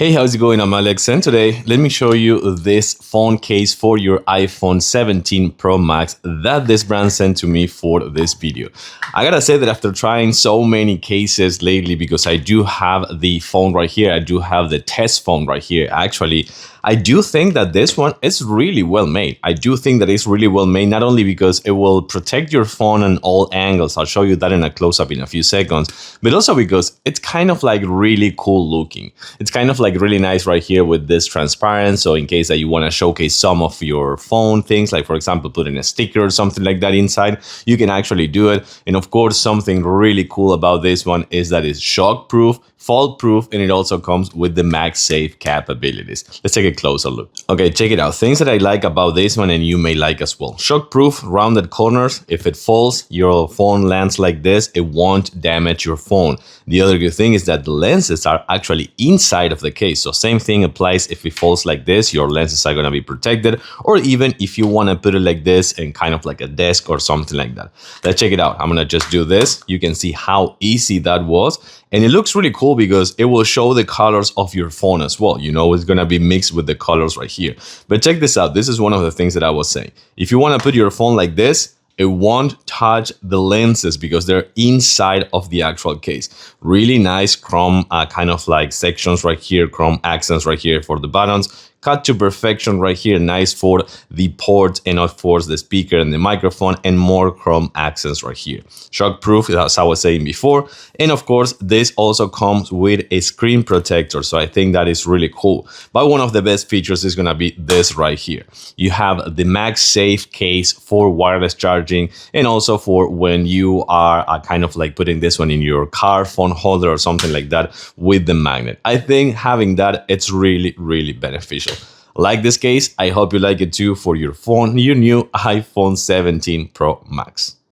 Hey, how's it going? I'm Alex, and today let me show you this phone case for your iPhone 17 Pro Max that this brand sent to me for this video. I gotta say that after trying so many cases lately, because I do have the phone right here, I do have the test phone right here. Actually, I do think that this one is really well made. I do think that it's really well made, not only because it will protect your phone on all angles, I'll show you that in a close-up in a few seconds, but also because it's kind of like really cool looking. It's kind of like really nice right here with this transparent, so in case that you want to showcase some of your phone things, like for example putting a sticker or something like that inside, you can actually do it. And of course, something really cool about this one is that it's shockproof, fault-proof, and it also comes with the MagSafe capabilities. Let's take a closer look. Okay, check it out. Things that I like about this one, and you may like as well. Shockproof, rounded corners. If it falls, your phone lands like this, it won't damage your phone. The other good thing is that the lenses are actually inside of the case. So same thing applies if it falls like this, your lenses are gonna be protected, or even if you wanna put it like this and kind of like a desk or something like that. Let's check it out. I'm gonna just do this. You can see how easy that was. And it looks really cool because it will show the colors of your phone as well. You know, it's gonna be mixed with the colors right here. But check this out. This is one of the things that I was saying. If you wanna put your phone like this, it won't touch the lenses because they're inside of the actual case. Really nice chrome kind of like sections right here, chrome accents right here for the buttons. Cut to perfection right here, nice for the port and of course the speaker and the microphone, and more chrome accents right here. Shockproof, as I was saying before, and of course this also comes with a screen protector, so I think that is really cool. But one of the best features is gonna be this right here. You have the MagSafe case for wireless charging, and also for when you are kind of like putting this one in your car phone holder or something like that with the magnet. I think having that, it's really beneficial. Like this case, I hope you like it too for your phone, your new iPhone 17 Pro Max.